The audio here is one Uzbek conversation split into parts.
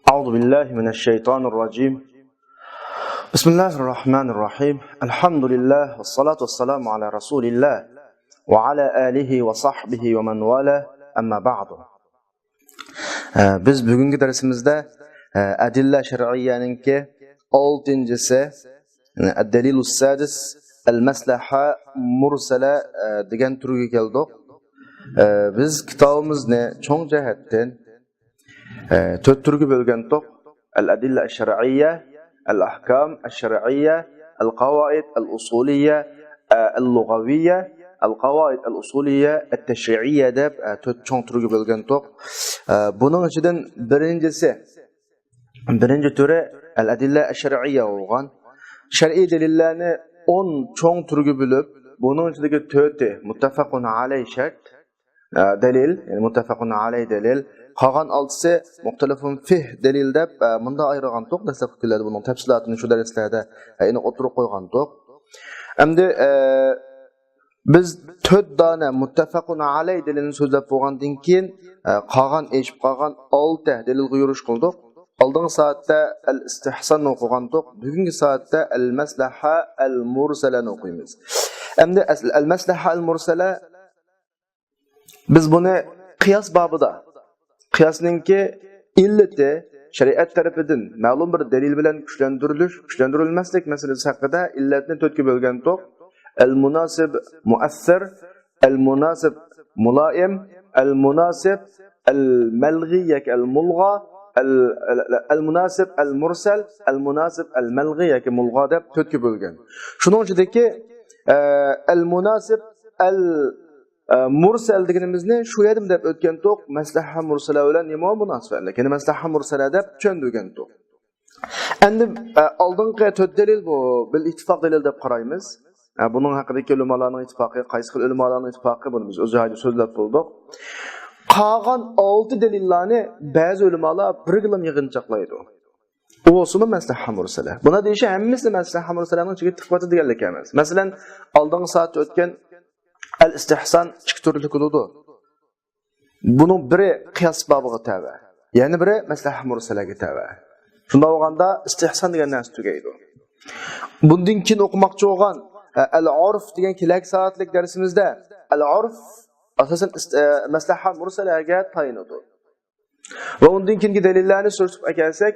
أعوذ بالله من الشيطان الرجيم بسم الله الرحمن الرحيم الحمد لله والصلاة والسلام على رسول الله وعلى آله وصحبه ومن والاه أما بعد biz bugungi darsimizda adilla shar'iyyaninki 6-si ad-dalilus sadis al-maslaha mursala degan turga keldik. Biz kitobimizni cho'ng jihatdan 4 turga bo'lgandik. Al-adilla ash-shar'iyya, al-ahkam ash-shar'iyya, al-qawaid al-usuliyya, al-lughawiyya, al-qawaid al-usuliyya, at-tashri'iyya deb 4 cho'ng turga bo'lgandik. Buning ichidan birinchi turi al-adilla ash-shar'iyya bo'lgan. Shar'iy dalillarni 10 cho'ng turga bo'lib, buning ichidagi 4ti muttafaqun alayh shart dalil, ya'ni muttafaqun alayh dalil. Qolgan 6si muxtalifun fih dalil deb bunda ayirgan to'q dastlabki kunlarda buning tafsilotini shu darslarda aniq o'tirib qo'ygan to'q. Endi biz 4 dona muttafaqun alayh dalilni so'zlab bo'lgandan keyin qolgan 6 dalilga yurish qildik. Oldingi soatda al-istihson o'qigan to'q, bugungi soatda al-maslaha al-mursalani o'qiymiz. Endi al-maslaha al-mursala biz buni qiyos babida qiyosninki illati shariat tarafidan ma'lum bir dalil bilan kuchlantirilmaslik masalasi haqida illatni 4 ga bo'lgan to'q. Al-munasib muassir, al-munasib mulaim, al-munasib al-malghi yak al-mulgha, al-munasib al-mursal, al-munasib al-malghi yak mulgha deb 4 ga bo'lgan. Shuning ichidagi al-munasib mursal deganimizni shu yerim deb o'tgan to'q. Maslaha mursala bilan nima munosabatlik? Ya'ni maslaha mursala deb tushundirgan to'q. Endi oldingi 4 dalil bu bil ittifoq dalil deb qaraymiz. Buning haqidagi ulamolarning ittifoqi, qaysi xil ulamolarning ittifoqi buni biz o'zimizga so'zlab bo'ldik. Qolgan 6 dalillarni ba'zi ulamolar bir bilan yig'inchoqlaydi. U o'simi maslaha mursala. Buna deyish hammasi maslaha mursalaning ichiga tifqati deganlik emas. Masalan, oldingi soatda o'tgan al-istihson 2 turli bo'ladi. Buning biri qiyos bobiga tava, yana biri maslaha mursalaga tava. Shunda bo'lganda istihson degan narsa tugaydi. Bundan keyin o'qimoqchi bo'lgan al-urf degan kelak soatlik darsimizda al-urf asosan maslaha mursalaga tayinadi. Va undan keyingi dalillarni surishib ekansak,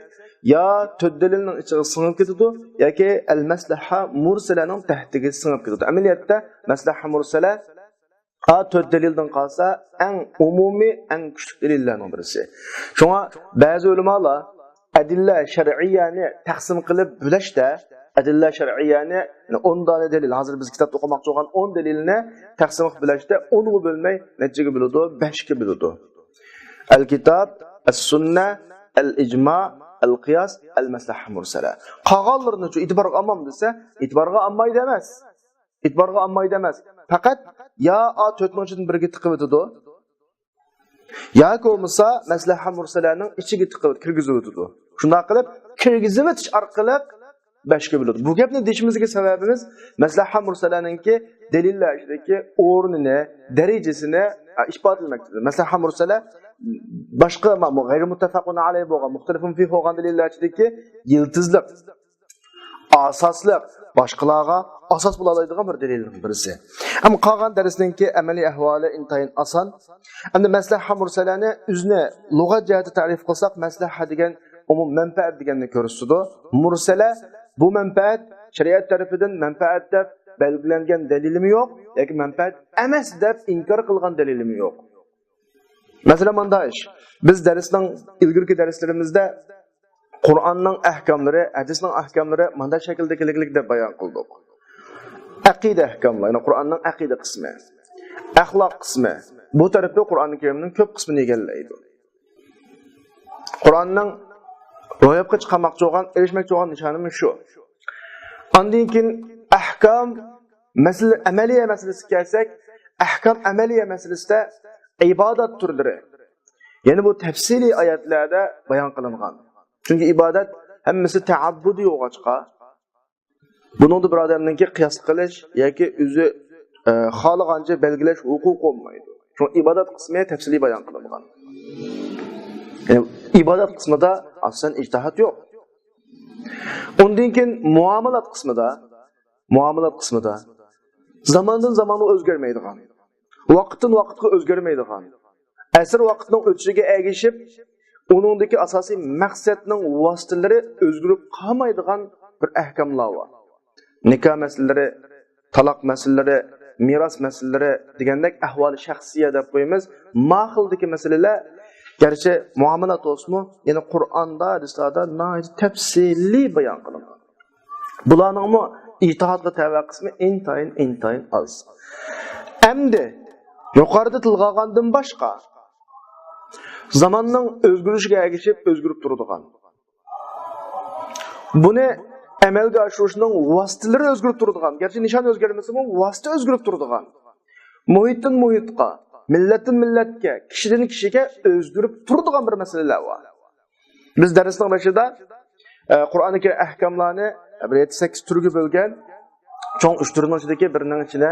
ya 4 dalilning ichiga singib ketadi yoki al-maslaha mursalaning tahtiga singib ketadi. Amaliyotda maslaha mursala 4 dalildan qolsa eng umumiy, eng kuchli dalillarning birisi. Shunga ba'zi ulamolar adilla shar'iyyani taqsim qilib bo'lashda adilla shar'iyyani 10 dona dalil, hozir biz kitobda o'qimoqchi bo'lgan 10 dalilni taqsim qilib bo'lashda 10 ga bo'lmay nechaga bo'ladi? 5 ga bo'ladi. Al-kitob, as-sunnah, al-ijma', al-qiyas, al-maslaha mursala. Qolganlarini shu e'tiborga olmam desa, e'tiborga olmaydi emas. E'tiborga olmaydi emas. Faqat ya 4-dan biriga tiqib o'tadi. Ya bo'lmasa maslaha mursalaning ichiga tiqib kirgizib o'tadi. Shunday qilib kirgizib o'tish orqali 5 ga bo'ladi. Bu gapni deyishimizga sababimiz maslaha mursalaningki dalillar ichidagi o'rnini, darajasini isbotlamoqdir. Maslaha mursala boshqa g'ayri muttafaqun alayh bo'lgan, muxtalifun fi bo'lgan dalillar ichidagi yiltizlik, asosliq, boshqalarga asos bo'la oladigan bir dalilning birisi. Ammo qolgan darsninki amaliy ahvoli intayin oson. Endi maslaha mursalani o'zini lug'at jihati ta'rif qilsak, maslaha degan umum manfaat deganni ko'rsatadi. Mursala bu manfaat shariat tarafidan manfaat deb belgilangan dalilimi yo'q yoki manfaat emas deb inkor qilgan dalilimi yo'q. Masalan, manda ish. Biz darsning ilgirki darslarimizda Qur'onning ahkomlari, hadisning ahkomlari manda shakldagilik deb bayon qildik. Aqida ahkomlari, ya'ni Qur'onning aqida qismi, axloq qismi. Bu tarafda Qur'oni Karimning ko'p qismini egallaydi. Qur'onning ro'yobga chiqarmoqchi bo'lgan, erishmoqchi bo'lgan nishonimiz shu. Ondan keyin ahkom masala amaliy masalasiga kelsak, ahkom amaliy masalasida ibodat turlari. Ya'ni bu tafsiliy oyatlarda bayon qilingan. Chunki ibodat hammasi ta'abbudi yo'g'achqa. Buningda birodarlarga qiyos qilish yoki o'zi xohlagancha belgilash huquqi bo'lmaydi. Shu ibodat qismi tafsiliy bayon qilingan. İbadat kısmida aslında ijtihad yok. Ondan keyin muomalat qismida zamandan zamana o'zgarmaydigan, vaqtdan vaqtga o'zgarmaydigan, asr vaqtning o'tishiga ergishib, uningdagi asosiy maqsadning vositalari o'zgarib qolmaydigan bir ahkamlar bor. Nikoh masalalari, taloq masalalari, miros masalalari degandek ahvoli shaxsiya deb qo'yamiz. Ma'xildagi masalalar gerçi muomalat olsunmu, yani Qur'onda, hadislarda tafsili bayon qilingan. Bularning ijtihadga tava qismi intayin az. Endi yuqorida tilga olgandan boshqa zamonning o'zgarishiga ergishib o'zgarib turadigan. Buni amalga oshirishning vositalari o'zgarib turadigan. Gerçi nishon o'zgarmasa-mu, vosita o'zgarib turadigan. Muhitdan muhitga, millatdan millatga, kishidan kishiga o'zgarib turadigan bir masalalar bor. Biz darsning boshida Qur'ondagi ahkamlarni 7-8 turga bo'lgan, cho'ng 3 turning ichidagi birining ichida,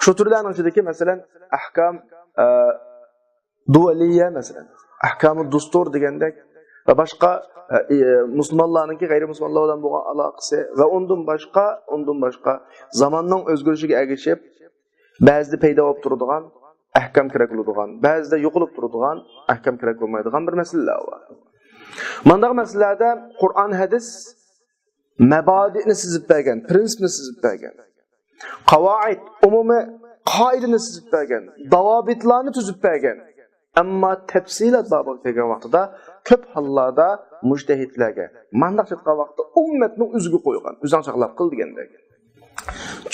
shu turlarning ichidagi masalan ahkam dualiya masalan, ahkam dustur degandek va boshqa musulmonlarningki g'ayri musulmonlar bilan bo'lgan aloqasi va undan boshqa zamonning o'zgarishiga ergishib ba'zida paydo bo'lib turadigan ahkam kerak bo'ladigan, ba'zida yo'qolib turadigan ahkam kerak bo'lmaydigan bir masalalar bor. Bunday masalalarda Qur'on hadis mabodi'ni sizib bergan, prinsipni sizib bergan. Qavoid, umumiy qoidani sizib bergan, davobitlarni tuzib bergan. Ammo tafsilat bobiga kelgan vaqtida ko'p hollarda mujtahidlarga, mandaqcha qilgan vaqtda ummatning o'ziga qo'ygan, o'zanchaqlab qil degandek.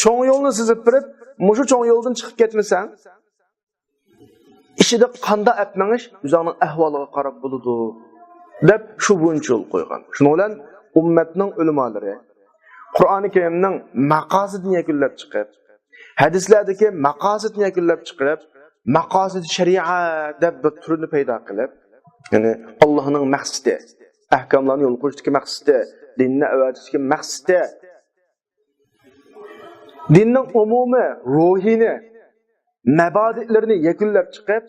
Cho'ng yo'lni sizib berib, mushu cho'ng yo'ldan chiqib ketmasang, ishida qanda apmangish o'zingning ahvoliga qarab bo'ladi deb shu bo'yicha yo'l qo'ygan. Shuning bilan ummatning ulamolari Qur'oni Karimning maqosidini yakunlab chiqib, hadislardagi maqosidni yakunlab chiqib, maqosid shariat deb bir turini paydo qilib, ya'ni Allohning maqsadi, ahkomlarni yo'l qo'yishdagi maqsadi, dinni avatishga maqsadi, dinning umumiy ruhini, mabodi'larini yakunlab chiqib,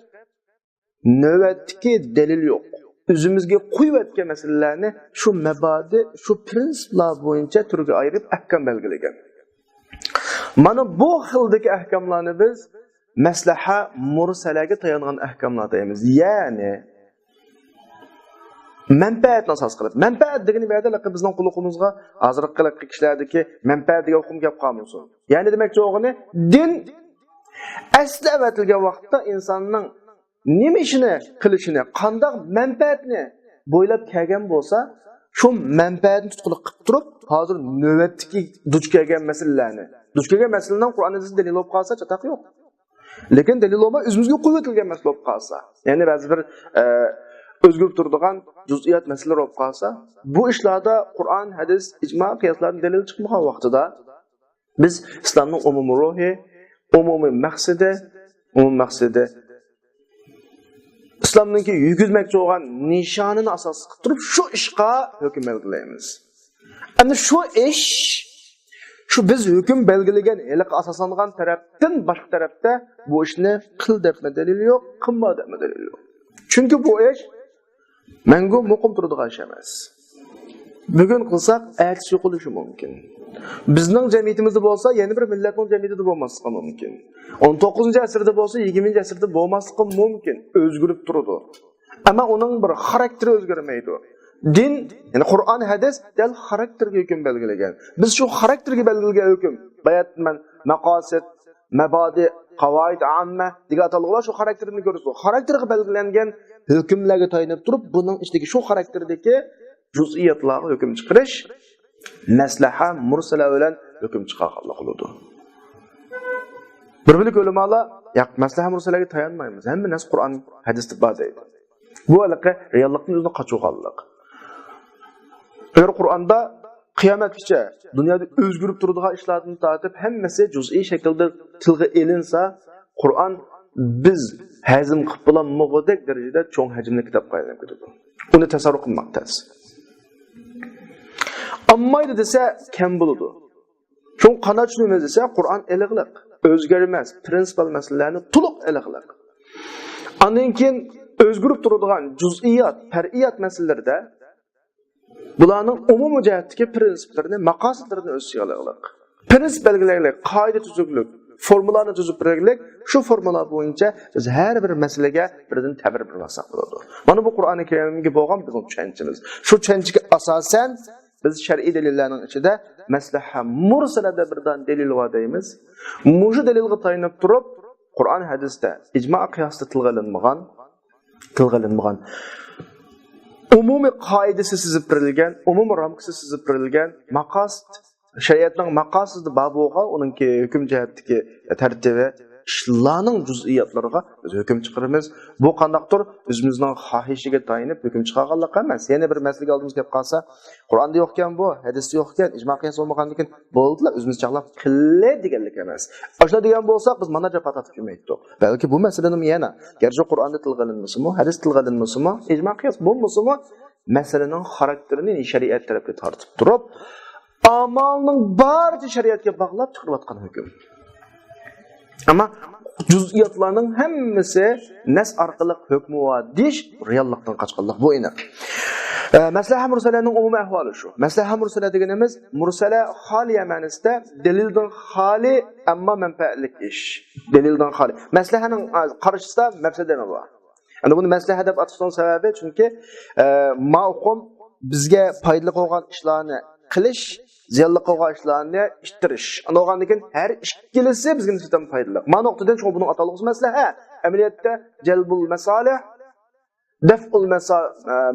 navbatdagi dalil yo'q. O'zimizga qo'yib o'tgan masalalarni shu mabodi, shu prinsiplar bo'yicha turga ayirib ahkam belgilagan. Mana bu xildagi ahkamlarni biz maslaha mursalaga tayangan ahkamlar deymiz. Ya'ni manfaatni asos qilib. Manfaat degani bu yerda bizning quloqimizga hozirgi kishilardagi manfaat degan hukm kelib qolmasin. Ya'ni demakchi o'g'ini din asli avatilgan vaqtda insonning nima ishini qilishini, qanday manfaatni bo'ylab kelgan bo'lsa, shu manfaatni tutquli qilib turib, hozir navbatdagi duch kelgan masalalarni, duch kelgan masalalardan Qur'on hadis dalil olib qolsa, chataq yo'q. Lekin dalil olmay o'zimizga qo'yib o'tilgan masala olib qolsa, ya'ni ba'zi bir o'zgarib turadigan juz'iyat masalalar olib qolsa, bu ishlarda Qur'on, hadis, ijmo, qiyoslarning dalili chiqmagan vaqtida biz islomning umumiy ruhi, umumiy maqsadi İslam'daki yürgüzmekçi olan nişanını asas qilib şu ishqa hüküm belgilaymiz. Endi şu ish, şu biz hüküm belgilagan, eliq asaslangan tarafdan boshqa tarafda bu ishni qil deb dalil yo'q, qilma deb dalil yo'q. Chunki bu ish mangu muqim turadigan ish emas. Bugun qilsak, ertasi qilishi mumkin. Bizning jamiyatimizda bo'lsa, yana bir millatning jamiyatida bo'lmasligi mumkin. 19-asrda bo'lsa, 20-asrda bo'lmasligi mumkin. O'zgarib turadi. Ammo uning bir xarakteri o'zgarmaydi. Din, ya'ni Qur'on, hadis dal xarakterga hukm belgilagan. Biz shu xarakterga belgilagan hukm, bayatman, maqosid, mabodi, qavoid amma degan atalg'ular shu xarakterini ko'rsatadi. Xarakterga belgilangan hukmlarga tayanib turib, buning ichidagi shu xarakterdagi juz'iyatlarga hukm chiqarish maslaha mursala bilan hukm chiqarganlik bo'ladi. Bir ulamolar yo'q, maslaha mursalaga tayanmaymiz. Hamma narsa Qur'on, hadisda bor deydi. Bu alaqa reallikning o'zini qochirganlik. Agar Qur'onda qiyomatgacha dunyoda o'zgarib turadigan ishlarni tortib hammasi juz'iy shaklda tilga elinsa, Qur'on biz hazm qilib bo'lolmagudak darajada cho'ng hajmli kitob qaydan ketadi. Uni tasavvur qilmoq tez. Ammaydı desa kam bo'ladi. Cho'ng qanday tushunamiz desa, Qur'on eliqliq, o'zgarmas, prinsipal masalalarni to'liq eliqliq. Ondan keyin özgürüp turadigan juz'iyat, far'iyat masalalarida bularning umumiy jihatdagi prinsiplarini, maqosidlarini o'z ichiga oladi. Prinsip belgilaylik, qoida tuzuklik, formulani tuzib beraylik. Shu formula bo'yicha biz har bir masalaga birdan ta'bir bermasak bo'ladi. Mana bu Qur'oni Karimga bo'lgan bizning tushunchamiz. Shu tushunchaga asosan biz shar'iy dalillarning ichida maslaha mursalada birdan dalil va deymiz. Mushu dalilga tayanib turib, Qur'on hadisda ijmo' qiyosda tilg'ilinmagan umumiy qoidasi sizib berilgan, umumiy ramkasi sizib berilgan maqosid, shariatning maqosidi babuga, uningki hukm jihatdagi tartibi, ishlarning juz'iyatlariga biz hukm chiqaramiz. Bu qandaqdir o'zimizning xohishiga tayanib hukm chiqarganlik emas. Yana bir masalaga oldimiz kelib qolsa, Qur'onda yo'q ekan bu, hadisda yo'q ekan, ijmo' qiyos bo'lmagandan keyin bo'ldilar, o'zimiz chaqlab qilay deganlik emas. Ashla degan bo'lsak, biz mana japatat hukmaydik. Balki bu masalani yana, garchi Qur'onda tilg'ilinmasimi, hadis tilg'ilinmasimi, ijmo' qiyos bo'lmasimi, masalaning xarakterini shariat tarafga tortib turib, amalning barcha shariatga bog'lab chiqarayotgan hukm. Ama juz'iyatlarning hammasi nas orqali hukm va dish reallikdan qochganlik bu aniq. Maslaha mursalaning umumiy ahvoli shu. Maslaha mursala deganimiz mursala xoliya ma'nosida dalildan xoli ammo manfaatlik ish. Dalildan xoli. Maslahaning qarshısida mafsadani bor. Ana buni maslaha deb atashning sababi chunki ma'qum bizga foydali bo'lgan ishlarni qilish, ziyonli qilgan ishlarni ishtirish. Anaqandan keyin har ikkilisi bizga nisbatan foydali. Mana nuqtadan shu buning atalg'isi maslaha. Amaliyotda jalbul masalih, daf'ul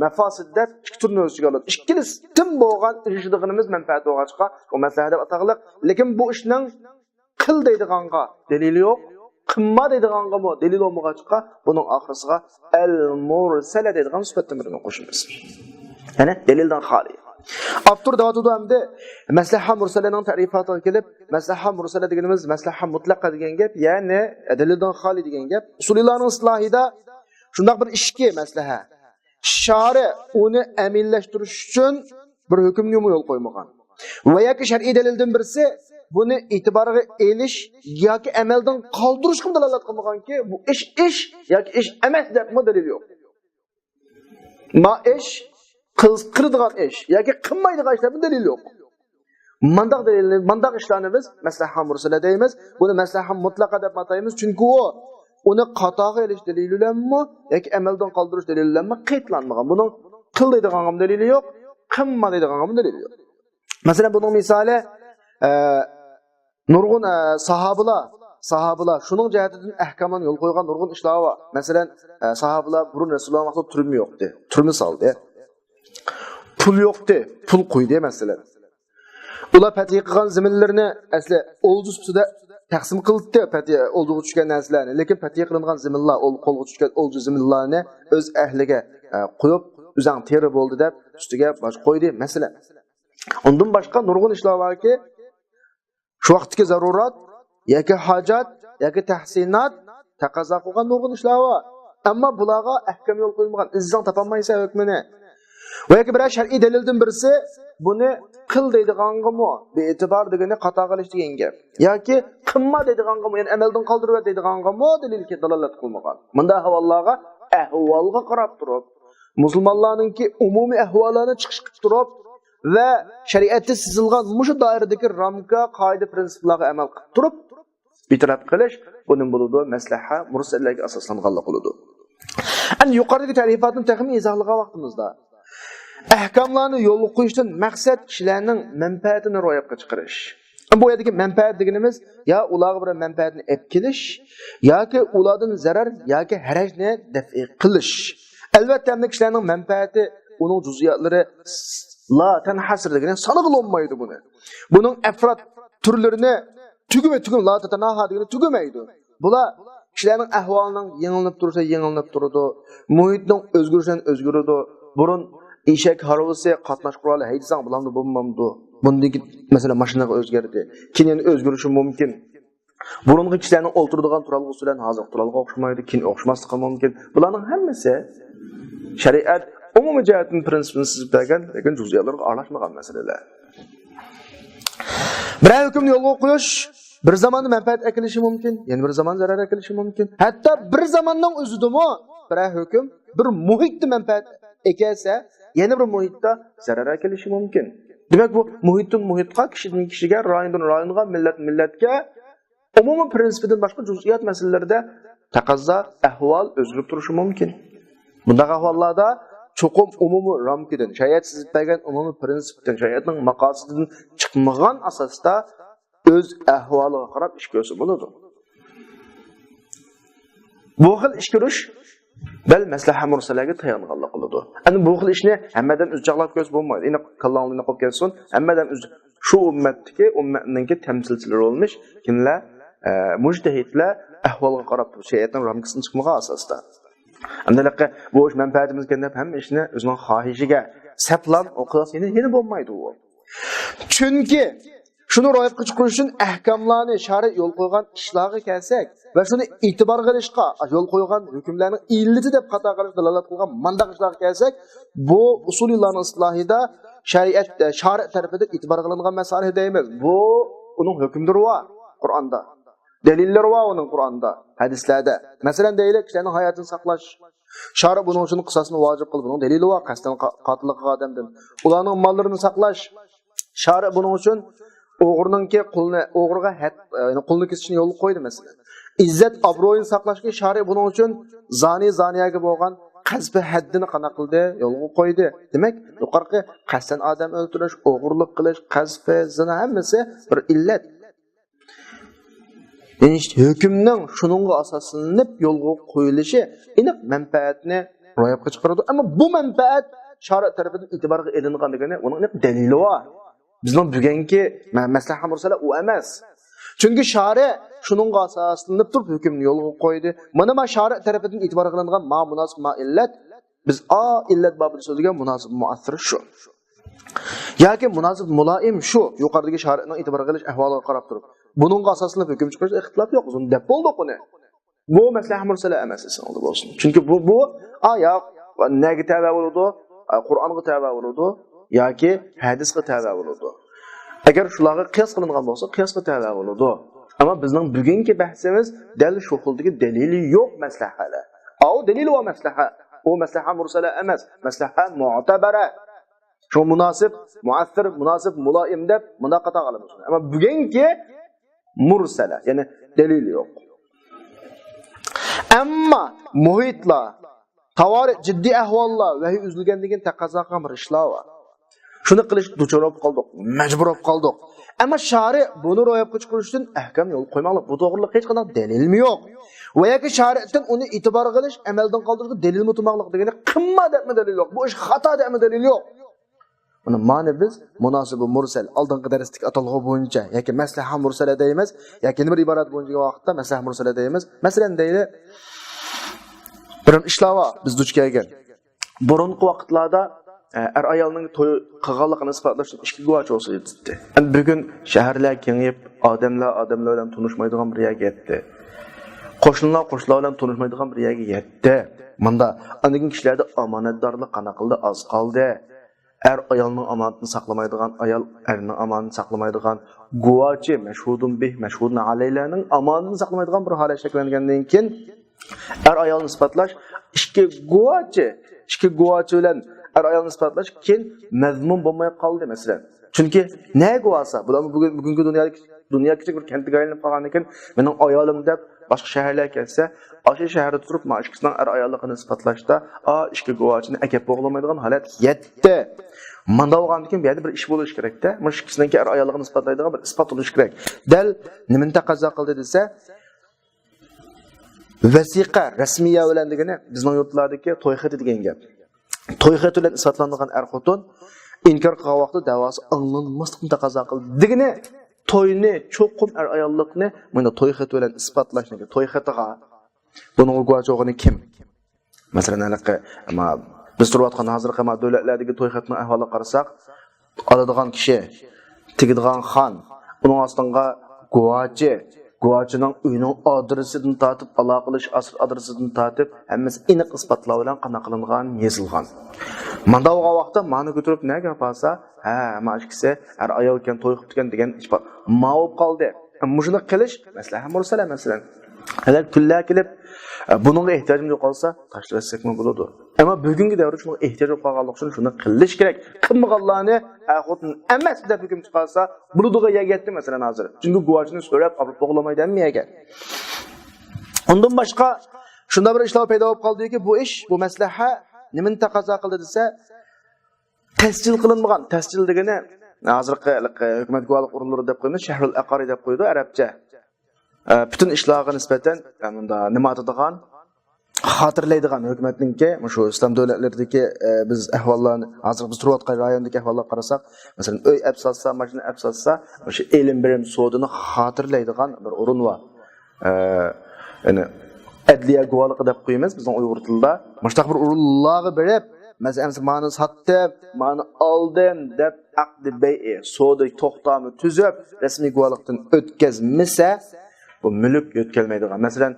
mafasid deb ikki turni o'z ichiga oladi. Ikkilisi tim bo'lgan ishdig'inimiz manfaat bo'lg'achqa, o maslaha deb atalg'iliq. Lekin bu ishning qil deydiganga dalili yo'q. Qimma deydiganga mo dalil bo'lmag'achqa, buning oxirisiga al-mursala deydigan sifatni bilan qo'shamiz. Ya'ni dalildan xoli. Avtor davatuda hamda maslaha mursalaning ta'rifatiga kelib, maslaha mursala deganimiz maslaha mutlaqa degan gap, ya'ni dalildan xoli degan gap. Usullarning islohida shunday bir ishki maslaha. Shari uni amillashtirish uchun bir hukmga yo'l qo'ymagan. Va yoki shar'iy dalildan birisi buni e'tiborga elish yoki amaldan qoldirishga dalolat qilmaganki, bu ish yoki ish emas deb dalil yo'q. Ma ish qiladigan ish yoki qilmaydigan ishlar bu dalil yo'q. Mandaq ishlarni biz maslaha mursala deymiz. Buni maslaha mutlaqa deb ataymiz chunki uni qatoga elish dalili bilanmi yoki amaldan qoldirish dalili bilanmi qaytlanmagan. Buning qil deydigan dalili yo'q, qilma deydigan dalili yo'q. Masalan, buning misoli nurg'un sahobalar shuning jihatidan ahkamdan yo'l qo'ygan nurg'un ishlar bor. Masalan, sahobalar burun Rasululloh vaqtida turmi yo'qdi. Turmi soldi. Pul yo'qdi, pul qo'ydi masalan. Ular fatiha qilgan zaminlarni asli o'ldi ustida taqsim qildi, fatiha o'ldiga tushgan narsalarni. Lekin fatiha qilingan zaminlar, qo'lga tushgan o'ldi zaminlarni o'z ahliga qo'yib, o'zang teri bo'ldi deb ustiga bosh qo'ydi masalan. Undan boshqa nurg'un ishlar borki, shu vaqtdagi zarurat yoki hojat yoki tahsinat taqozo qilgan nurg'un ishlar bor. Ammo bularga ahkam yo'l qo'yilmagan, izzang topolmaysa hukmini. Va yoki bir shar'iy dalildan birisi buni qil deydiganga-mo, be'tibor degani qato qilish degan gap. Yoki qilma deydiganga-mo, ya'ni amaldan qoldirib deydiganga-mo dalilga dalolat qilmagan. Bunda ahvollarga ahvolga qarab turib, musulmonlarningki umumiy ahvollarini chiqish qilib turib va shariatda sizilgan mushu doiradagi ramka, qoida, prinsiplarga amal qilib turib, bitirab qilish buning bo'ladi maslaha mursallarga asoslanganlik bo'ladi. Ana yuqoridagi ta'rifatni taxmin izohlagan vaqtimizda ahkamlarni yo'lga qo'yishdan maqsad kishilarning manfaatini ro'yobga chiqarish. Bu yerdagi manfaat deganimiz yo ularga bir manfaatni olib kelish yoki ulardan zarar yoki harajni daf'i qilish. Albatta, kishilarning manfaati uning juz'iyatlari la tanhasir degani sanag'ilolmaydi buni. Buning afrod turlarini tugum la tanaha degani tugamaydi. Bular kishilarning ahvolining yangilanib tursa yangilanib turadi, muhitning o'zgarishidan o'zgaradi. Burun eshak harvisi qatnash quroli haydasang bularni bo'lmamdi. Bundagi masalan mashinaga o'zgardi. Keyin o'zgarishi mumkin. Burungi kishilarning o'ltiradigan turalg'usi bilan hozir turalg'uga o'xshamaydi, keyin o'xshamasligi mumkin. Bularning hammasi shariat umumiy jihatning prinsipini sizib bergan, lekin juz'iyatlarga aralashmagan masalalar. Bir hukmni yo'lga qo'yish bir zamonda manfaat akilishi mumkin, yana bir zaman zarar akilishi mumkin. Hatto bir zamonning o'zidami bir hüküm bir muhitda manfaat ekelsa, yana bir muhitda zarar kelishi mumkin. Demak bu muhitdan muhitga, kishidan kishiga, rayondan rayonga, millatga umumiy prinsipidan boshqa juz'iyat masalalarida taqozo, ahvol o'zgarib turishi mumkin. Bunday ahvollarda cho'qim umumiy ramkadan, shariat sizib bergan umumiy prinsipdan, shariatning maqsadidan chiqmagan asosda o'z ahvoliga qarab ish ko'rsa bo'ladi. Bu xil ish ko'rish bel maslaha mursalaga tayanganlik qiladi. Ana bu xil ishni hammadan o'zjaqlab ko'rsa bo'lmaydi. Endi kallangni qo'yib kelsin, hammadan shu ummatningki temsilchilari bo'lmish, kimlar mujtahidlar ahvolga qarab shariatning ramkasidan chiqmagan asosda. Andalaqqa bu ish manfaatimizga deb hamma ishni o'zining xohishiga saplan o'qilsa yana bo'lmaydi u. Chunki shuni ro'yobga chiqarish uchun ahkamlarni shariat yo'l qo'ygan ishlarga kelsak va shuni e'tibor qilishga yo'l qo'ygan hukmlarning illati deb xato qilish dalolat qilgan mandaq ishlarga kelsak, bu usullarning islohida shariat tarafidan e'tibor qilingan masala emas. Bu uning hukmdir va Qur'onda. Deliller var onun Kur'an'da, hadislarda. Mesela deylik, kishilarning hayotini saqlash. Shariat buning uchun qisosni vojib qildi. Buning delili var, qasddan qotillik qilgan odamdan. Ularning mollarini saqlash. Shariat buning uchun o'g'rininki o'g'riga qulni kesishni yo'l qo'ydi mesela. İzzat obro'yini saqlashga shariat buning uchun zoniyaga bo'lgan qazfi haddini qana qildi, yo'lga qo'ydi. Demak, yuqorqi qasddan odam o'ldirish, o'g'irlik qilish, qazfi, zina hammasi bir illat. Yani işte hükümden şununla asaslanıp yolga qo'yilishi aniq manfaatni ro'yobga chiqaradi. Ama bu manfaat shariat tarafidan e'tiborga ilinganligini uning aniq dalili bor. Bizning bugungi maslaha mursala u emas. Chunki shariat shununga asaslanib turib hukmni yo'lga qo'ydi. Mana shariat tarafidan e'tiborga ilingan ma munosib ma illat. Biz illat babida so'zlagan munosib muassir shu. Yoki munosib muloim shu, yuqoridagi shariatning e'tiborga ilish ahvoliga qarab turib. Bununla asaslanıp hüküm çıkarış ixtilaf yok. Uzun dep oldu bunu. Bu maslaha mursala emas oldu olsun. Çünkü bu ayaq nega tabi bo'ladi? Qur'onga tabi bo'ladi yoki hadisga tabi bo'ladi. Agar shularga qiyos qilingan bo'lsa, qiyosga tabi bo'ladi. Ama bizning bugungi bahsimiz dal shu xildagi dalili yo'q maslahalar. O dalil va maslaha. O maslaha mursala emas, maslaha mu'tabara. Şu munosib, muassir, munosib, muloim deb bunda qata qilamiz. Ama bugungi mursala, yani delil yok. Ama muhitla, tavari ciddi ahvalla ve üzülgenliğin taqozo qilgan bir ishlar var. Shuni qilish duchor bo'lib qoldik, majbur bo'lib qoldik. Ama shariat buni ro'yobga chiqarish uchun ahkam yo'l qo'ymoqli. Bu to'g'riliq hech qanday dalilmi yo'q. Va yoki shariatdan uni e'tibor qilish, amaldan qoldirishga dalil mutmoqlik degani qimmat deb dalil yo'q. Bu ish xato deb dalil yo'q. Buni ma'ni biz munosib mursal oldingi darsdagi atalg'i bo'yicha yoki maslaha mursala deymiz, yoki bir iborat bo'yicha vaqtda maslaha mursala deymiz. Masalan deyli bir ishlar bor biz duch kelgan. Burungi vaqtlarda ayolning to'y qilganligini isbotlash uchun ishga guvoch bo'lsa yetdi. Bugun shaharlar kengayib, odamlar bilan tanishmaydigan bir yerga yetdi. Qo'shnilar bilan tanishmaydigan bir yerga yetdi. Bunda andigan kishilarda omonatdorlik qana qildi, oz qoldi. Er ayolning amanatini saqlamaydigan, ayol erning amanatini saqlamaydigan, guvochi, mashhudun bih, mashhudun alaylarning amanatini saqlamaydigan bir holat shakllangandan keyin er ayolni isbotlash, ikki guvochi bilan er ayolni isbotlash keyin mazmun bo'lmay qoldi masalan. Chunki ne guvosa, bular bugungi dunyo kichik bir kentga aylanib qolgandan keyin mening ayolim deb boshqa shaharlarga kelsa, o'sha shaharda turib ma'shqisining er ayolligini isbotlashda, ikki guvochini akab bo'g'lamaydigan holat yetdi. Manda bo'lgandan keyin bu yerda bir ish bo'lish kerak-da. Ma'shqisininki er ayolligini isbotlaydigan bir isbot bo'lish kerak. Dal nimani taqozo qildi desa, vasiqa rasmiya bilan degani bizning yurtlardagi to'y xati degan gap. To'y xati bilan isbotlanadigan er xotin inkor qilgan vaqtda da'vosi anglanmaslikni taqozo qildi. Degani to'yni, cho'qim er ayollikni mana to'y xati bilan isbotlashni, to'y xatiga buning guvochi kim? Masalan, biz turayotgan hozirgi davlatlardagi to'y xatini ahvoliga qarasak, oladigan kishi, tigadigan xon, uning ostiga guvochining uyining adresidan tortib, aloqalash adresidan tortib, hammasi aniq isbotlar bilan qana qilingan, yozilgan. Manda bo'lgan vaqtda ma'ni ko'tarib nega bo'lsa, ma'shqisi er ayol ekan, to'y qilib degan isbot ma'lum qoldi. Mushuni qilish maslaha mursala masalan. Agar kunlar kelib buningga ehtiyojim yo'q qolsa, tashlab etsekmi bo'ladi. Ammo bugungi davrda shunga ehtiyoj yo'q qolganlik uchun shuni qilish kerak. Qilmaganlarni xotin emas deb hukm chiqarsa, buludiga yegetdi masalan hozir. Chunki guvochini so'rab olib bo'g'lamaydan miyagan. Undan boshqa shunda bir ishlar paydo bo'lib qoldiki, bu ish, bu maslaha nimani taqozo qildi desa, tasjil qilinmagan. Tasjil degani hozirgi hukumat guvohlik o'rinlari deb qo'ydi, shahrul aqari deb qo'ydi arabcha. Bütün ishlarga nisbatan nima atadigan, xotirlaydigan hukumatninki, shu islom davlatlaridagi biz ahvollarni, hozir biz turayotgan rayondagi ahvollarga qarasak, masalan, uy absatsa, mashina absatsa, o'sha ilm bilim sodini xotirlaydigan bir o'rin bor. Ya'ni adliya guvohligi deb qo'yamiz bizning Uyg'ur tilida. Mushtaq bir o'rinlarga berib, masalan, ma'ni satdim, ma'ni oldim deb aqdi bay'i, so'da to'xtamni tuzib, rasmiy guvohlikdan o'tkazmasa, bu mülk yetkelmeydiğen. Mesela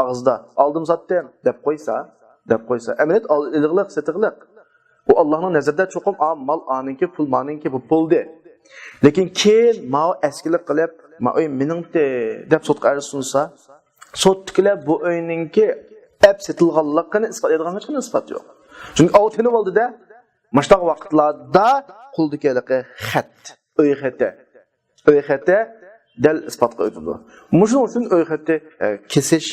ağızda aldım sattım dep koysa, eminet ilıqlıq, satıqlıq. Bu Allah'ın nazarında çoxum mal anınki, pul manınki bu pul de. Lekin keyin mao eskilik qilib, mao meningti dep sotqa sunsa, sotdiklar bu o'yninki ep satilganligini isbot etadigan hech qanday isbot yo'q. Chunki o tinib oldi-da, mashtaq vaqtlarda quldikiligi xat, o'y xati del ispatga ödülü. Muşun için öykhetde kesiş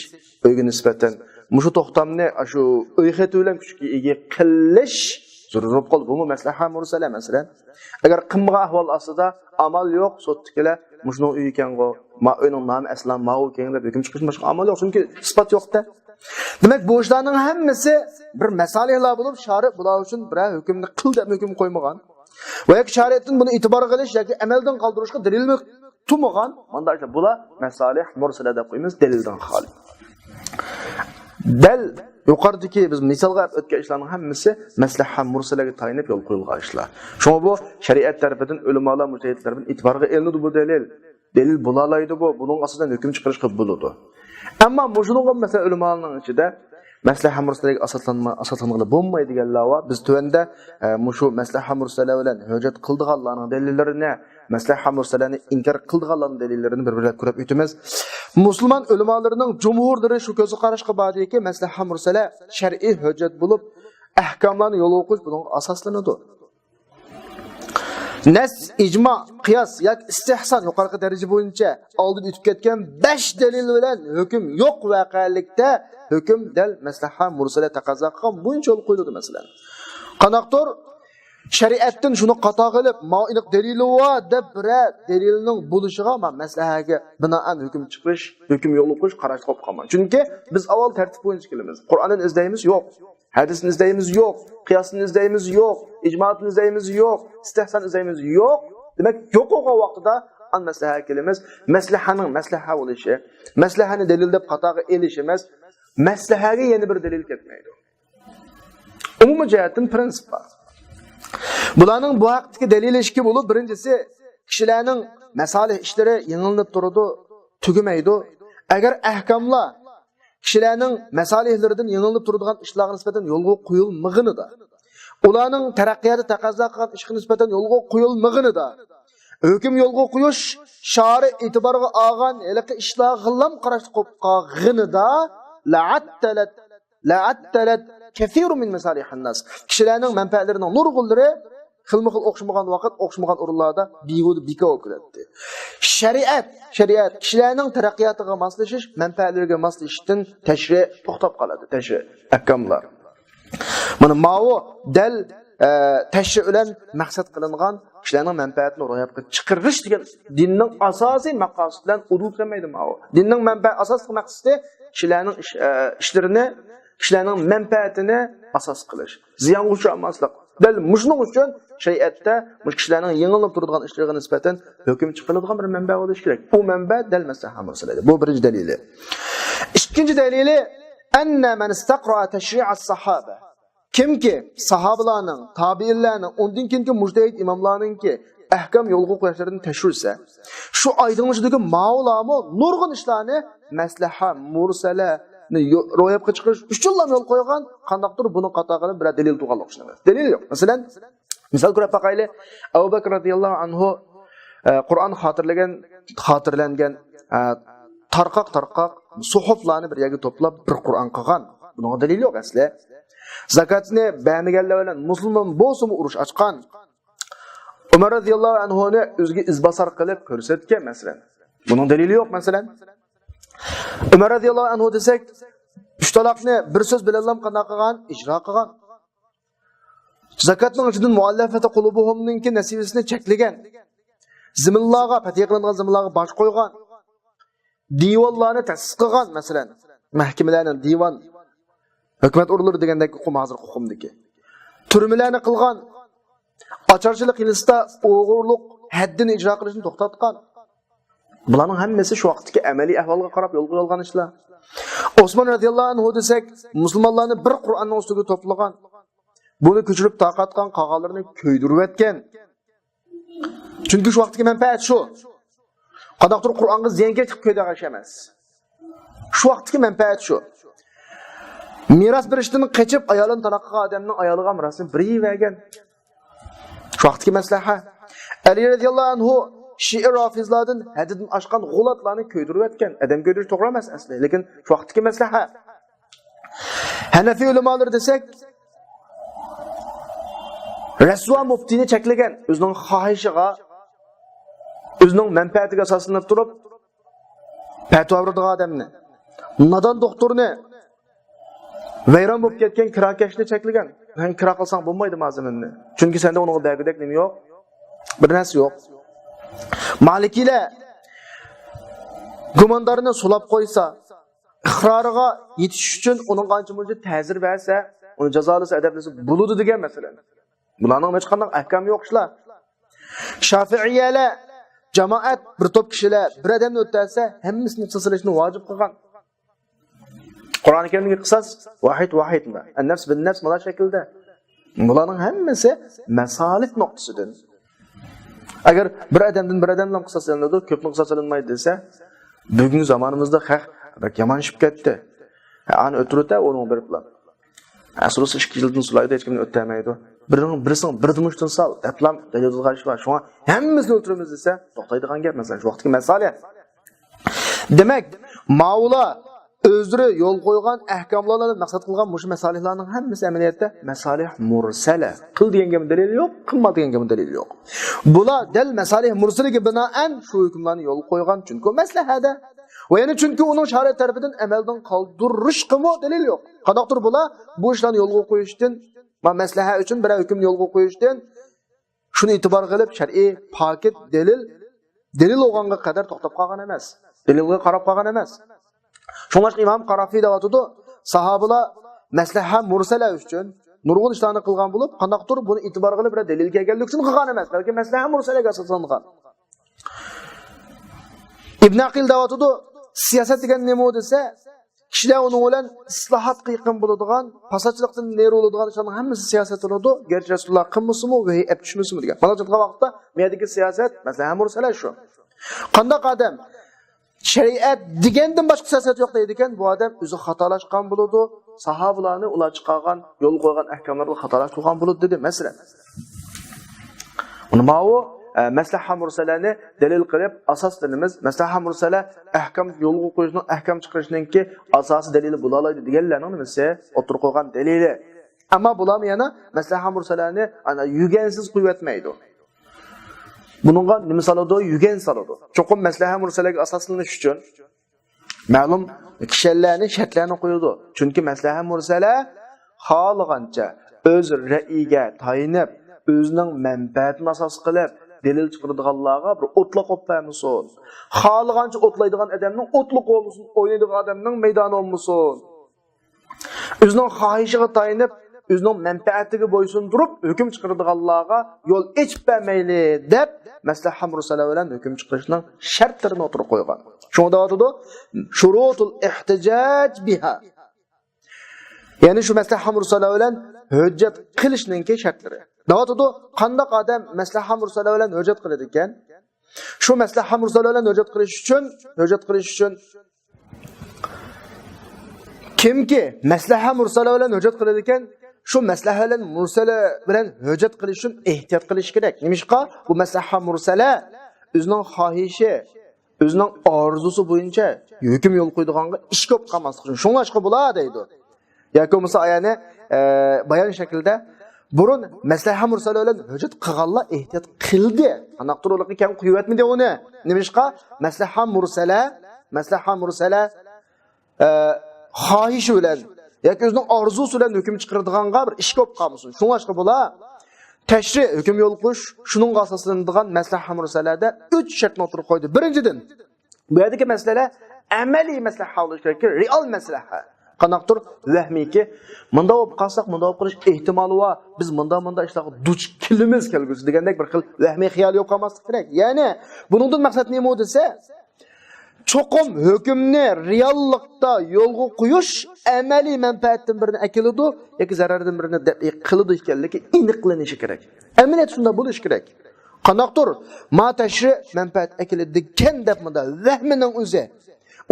öyge nispeten. Muşu toxtamni şu öykhet ölen küçükki ege qillish zururub qoldi. Bu maslaha mursala masalan. Agar qimga ahvol asida amal yo'q, sotdiklar muşun uy ekan-go, ma oyning nomi aslan ma u ekan deb hukm chiqish boshqa amal yo'q, chunki isbot yo'q-da. Demak, bu ishlarning hammasi bir masalihlar bo'lib, shari bular uchun bir hukmni qil deb hukm qo'ymagan. Va yoki shariatdan buni e'tibor qilish yoki amaldan qoldirishga dalil tutmagan, manda işte bular masalih mursala deb qo'yamiz, dalildan xoli. Dal yuqoridagi biz misolga o'tgan ishlarning hammasi maslaha mursalaga tayinib yo'l qo'yilgan ishlar. Shunga bu shariat tarafidan ulamolar, mujtahidlardan e'tiborga elinadi bu dalil. Dalil bo'lalaydi bu, buning asosan hukm chiqarishga bo'ladi. Ammo mushunga mesela ulamolarning ichida maslaha mursalaga asoslanmagan bo'lmaydiganlar va biz tuvanda mushu maslaha mursala bilan hujjat qildiganlarning dalillarini, maslaha mursalani inkor qildiganlarning dalillarini bir-birlab ko'rib o'tamiz. Musulmon ulamolarning jumhurlari shu ko'zi qarashga bordiki, maslaha mursala shar'iy hujjat bo'lib, ahkomlarni yo'l qo'yish buning asoslanadi. Nas, ijmo, qiyos yoki istihson yuqorqi daraja bo'yicha oldin o'tib ketgan 5 dalil bilan hukm yo'q voqelikda hukm dal maslaha mursala taqozo qilgan buncha yo'l qo'yiladi masalan. Qanaqdir shariatdan shuni qato qilib, ma'iniq dalili va deb bir dalilning bo'lishiga maslahaga binoan hukm chiqish, hukm yo'l qo'yish qarash qolib qolman. Chunki biz avval tartib bo'yicha kelamiz. Qur'onni izlaymiz, yo'q. Hadisni izlaymiz, yo'q. Qiyosni izlaymiz, yo'q. Ijmoatni izlaymiz, yo'q. Istihson izlaymiz, yo'q. Demak, yo'q bo'lgan vaqtida an maslaha kelamiz. Maslahaning maslaha bo'lishi, maslahani dalil deb qatoga elishimiz, maslahaga yana bir dalil ketmaydi. Umumiy jihatdan prinsip bor. Bularning bu haqdagi dalil ishki bo'lib, birinchisi kishilarning masalih ishlari yengillanib turadi, tugamaydi. Agar ahkomlar kishilarning masalihlaridan yengillanib turadigan ishlarga nisbatan yo'lga qo'yilmaganida, ularning taraqqiyoti taqozo qilgan ishga nisbatan yo'lga qo'yilmaganida, hukm yo'lga qo'yish shari e'tiborga olgan halaqi ishlarga g'illam qarashli qo'yib qolganida la'attalat kathirun min masalihin nas. Kishilarning manfaatlarining nurg'unlari xilma-xil o'xshamagan vaqt, o'xshamagan o'rinlarda beka o'kiladi. Shariat kishilarning taraqqiyotiga moslashish, manfaatlariga moslashishdan tashri' to'xtab qoladi, tashri' ahkomlar. Mana ma'vo dal tashri' bilan maqsad qilingan kishilarning manfaatini ro'yobga chiqarish degan dinning asosiy maqsadi bilan udullanmaydi ma'vo. Dinning manfaat asosiy maqsadi kishilarning ishlarini, kishilarning manfaatini asos qilish, ziyon uchramaslik. Dal mushuning uchun shariatda mush kishilarning yengillanib turadigan ishlariga nisbatan hukm chiqariladigan bir manba bo'lishi kerak. Bu manba dal maslaha mursalada. Bu birinchi dalili. Ikkinchi dalili anna man istaqra tashri'as sahaba. Kimki sahabalarning, tabiinlarning, undan keyingi mujtahid imomlarningki ahkam yo'lga qo'yishlarini tashursa, shu oydinlikdagi ma'lumot nurg'un ishlarni maslaha mursala ro'yobga chiqarish uchun yo'l qo'ygan, qandaqdir buni qato qilib bir dalil tug'anliq ishlaymiz. Dalil yo'q. Masalan, misol ko'rib baqayli, Abu Bakr radhiyallohu anhu Qur'on xotirlangan tarqaq suhuflarni bir yerga to'plab bir Qur'on qilgan. Buning dalili yo'q asli. Zakatni bermaganlar bilan musulmon bo'lsa-mu urush ochgan. Umar radhiyallohu anhuni o'ziga izbosar qilib ko'rsatgan masalan. Buning dalili yo'q masalan. Umar radhiyallohu anhu desak, uch taloqni bir so'z bilan qanday qilgan, ijro qilgan. Zakatning ichidan muallafati qulubuhumninki nasibasini cheklagan. Zimillarga, fatiha qilingan zimillarga bosh qo'ygan. Divanlarni ta'sis qilgan masalan. Mahkamalarning divan hukumat o'rinlari degandek hukum hozir hukumdagi. Turmalarni qilgan. Açarchilik qilishda o'g'irlik haddini ijro qilishni to'xtatgan. Bularning hammasi shu vaqtdagi amaliy ahvolga qarab yo'l qo'yilgan ishlar. Osmon radhiyallohu anhu desak, musulmonlarni bir Qur'onning ustiga to'plagan. Buni ko'chirib taqatgan, qog'alarni ko'ydirib etgan. Chunki shu vaqtdagi manfaat shu. Qadaqdir Qur'onga ziyanga chiqib ko'ydigan ish emas. Shu vaqtdagi manfaat shu. Miras berishdan qochib ayolini talaqqa odamning ayoliga mirosini berib Şu vaqtki maslaha. Ali radhiyallohu anhu Şii rafizlardan haddidan oshgan g'ulatlarni ko'ydirib etgan. Adam ko'ydirish to'g'ri emas asli, lekin shu vaqtki maslaha. Hanafi ulamolar desak, Rasul muftini cheklagan, o'zining xohishiga, o'zining manfaatiga asoslanib turib, fatvo beradigan odamni, nodon doktorni, vayron bo'lib ketgan kirakashni cheklagan. Ben kira qilsang bo'lmaydi mazmunni. Chunki senda uning dagidek nima yo'q? Bir narsa yo'q. Malikilar gumondarini sulab qo'ysa, iqroriga yetish uchun uning qancha mo'jid ta'zir bersa, uni jazolasi adablisi bo'ladi degan masalan. Bularning hech qanday ahkam yo'q ishlar. Shafi'iylar jamoat bir to'p kishilar bir odamni o'tsa, hammasini qisilishni vojib qilgan. Qur'on-i Karimdagi qisas vahid-vahidmi? An-nafs bin-nafs mana shaklda. Bularning hammasi masalih nuqtasidan. Agar bir odamdan bir odam bilan qisaslanadi, ko'pni qisaslanmaydi desa, bugungi zamonimizda bak yomonishib ketdi. Ani o'tiribdi, uning bir bilan. Aslida 2 yildan sulaydi, hech kimni o'tmaydi. Birisini birdan ushtan sal, daplam, dalilga ish bor. Shunga hammasini o'tiramiz desa, to'xtaydigan gap masalan, shu vaqtdagi masalih. Demak, Mavla o'zlari yo'l qo'ygan ahkomlarni maqsad qilgan mush masalihlarning hammasi amaliyotda masalih mursala. Qil degan dalil yo'q, qilma degan dalil yo'q. Bular dal masalih mursaliga binoan shu hukmlarni yo'l qo'ygan chunki maslahada va yana chunki uning shariat tarafidan amaldan qoldirish qilmo dalil yo'q. Qanaqdir bular bu ishlarni yo'lga qo'yishdan va maslaha uchun bir hukmni yo'lga qo'yishdan shuni e'tibor qilib shar'iy paket dalil olganga qadar to'xtab qolgan emas. Dalilga qarab qolgan emas. Şunlar İmam Qarafi davatudu sahabalar maslaha mursala uchun nurg'un ishlarni qilgan bo'lib, qanaqdir buni e'tibor qilib bir dalil kelganlik uchun qilgan emas, balki maslaha mursalaga asoslangan. Ibn Aqil davatudu siyosat degan nima desa, kishilar uning bilan islohot qilgan bo'ladigan, fasodchilikdan neri bo'ladigan ishlarning hammasi siyosat bo'ladi. Gerçi Rasululloh qilmasimi va hep tushmasimi degan. Mana shu vaqtda miyadagi siyosat maslaha mursala shu. Qanday odam Şeriat degandan boshqa siyosat yo'q deydi ekan, bu odam o'zi xatolashgan bo'ladi, sahobalarni ular chiqargan, yo'l qo'ygan ahkomlarga xatolashgan bo'ladi dedi masalan. Uni ma'u maslaha mursalani dalil qilib asoslanimiz, maslaha mursala ahkam yo'lga qo'yishni, ahkam chiqarishninki asosi dalili bo'la oladi deganlarning nimasi o'tirib qo'ygan dalili. Ammo bular yana maslaha mursalani ana yugansiz qo'yatmaydi. Bununla nima saladi? Yugan saladi. Cho'qim maslaha mursalaga asoslanish uchun ma'lum kishilarning shartlarini qo'yadi. Chunki maslaha mursala xohlagancha o'z ra'iga tayinib, o'zining manfaatini asos qilib dalil chiqaradiganlarga bir o'tliq qo'ymasin. Xohlagancha o'tlaydigan odamning o'tliq bo'lsin, o'ynaydigan odamning maydoni bo'lsin. O'zining xohishiga tayinib o'zining manfaatiga bo'ysundirib hukm chiqaradiganlarga yo'l ichib bermayli deb maslaha mursala bilan hukm chiqarishning shartlarini o'tirib qo'ygan. Shunda aytadi, shurutul ihtijaj biha. Ya'ni shu maslaha mursala bilan hujjat qilishning shartlari. Aytadi, qanday odam maslaha mursala bilan hujjat qiladi ekan? Shu maslaha mursala bilan hujjat qilish uchun kimki maslaha mursala bilan hujjat qiladi ekan, shu maslaha mursala bilan hujjat qilish uchun ehtiyot qilish kerak. Nimishqa bu maslaha mursala o'zining xohishi özünün arzusu boyunca hüküm yol koyduğanga iş köp kalmaslık üçün. Şunlaşqa bula deydi. Yaki olmasa ayane bayan şekilde burun Mesleha Mursala ölen hüccet qığalla ehtiyat qildi. Anaqtur oluqi kem kuyuvet mi de onu? Nemişqa? Mesleha Mursala xahiş ölen yaki özünün arzusu ölen hüküm çıqırdığanga bir iş köp kalmasın. Şunlaşqa bula teşri hüküm yol qo'yish şunun asaslanadigan Mesleha Mursalada 3 şartni o'tirib qo'ydi. Birinchidan, bu yerdagi masala amaliy maslaha bo'lishi kerak, real maslaha. Qanaqdir vahmiki, munda bo'lib qolsak, munda bo'lib qolish ehtimoli bor. Biz munda ishlarga duch kelimiz kelgusi degandek bir xil vahmiy xiyol yo'q olmaslik kerak. Ya'ni buningdan maqsad nima desa, cho'qim hukmni reallikda yo'lga qo'yish amaliy manfaatdan birini akiladi yoki zarardan birini qiladi ekanligi aniqlanishi kerak. Amaliyat shunda bo'lishi kerak. Qanaqdir ma tashri manfaat akiladigan deb munda vahmining o'zi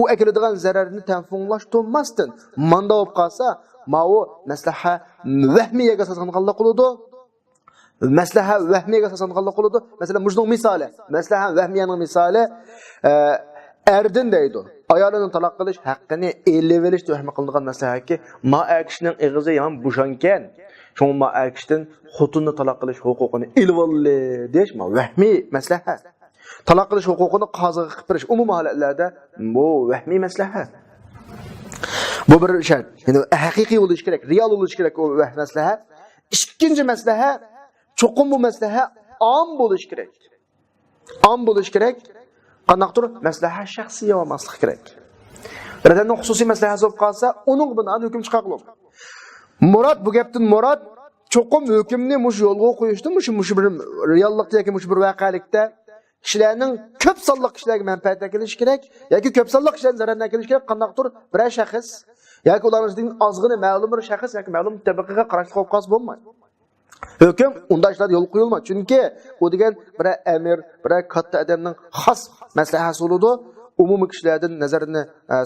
u akiladigan zararni tanfunlashtirmasdan manda bo'lib qolsa, ma'u maslaha vahmiyaga asoslanganlik qiladi. Maslaha vahmiyaga asoslanganlik qiladi. Masalan, mujning misoli, maslaha vahmiyaning misoli erdin deydi. Ayolini talaq qilish haqqini elevelish vahmi qilingan maslahatki, ma akishning ig'izi ham bo'shangan. Şoň ma akishdan xotinni talaq qilish huquqini elvolli deyish ma vahmiy maslahat. Talaq qilish huquqini qoziga qilib berish umumiy holatlarda bu vahmiy maslahat. Bu bir shart. Yani haqiqiy bo'lish kerak, real bo'lish kerak o maslahat. Ikkinchi maslahat, cho'qim bu maslahat am bo'lish kerak. Am bo'lish kerak. Qanaqdir maslahat shaxsiy bo'lmaslik kerak. Biradamning xususiy maslahati bo'lib qolsa, uning bilan hukm chiqarib. Murad bu gapdan murad cho'qim hukmni mush yo'lga qo'yishdi, mush bir reallikda yoki mush bir voqelikda kishilarning ko'p sonliq kishilarga manfaat kelish kerak yoki ko'p sonliq kishilarga zarar kelish kerak. Qanaqdir bir shaxs yoki ularning ozg'ini ma'lum bir shaxs yoki ma'lum tabaqaga qarashli bo'lib qolsa bo'lmaydi. Hüküm unda işler yol koyulmaz. Çünkü o degen bir emir, bir katta adamның xas maslahati oludu. Umumi kişilerden nazarini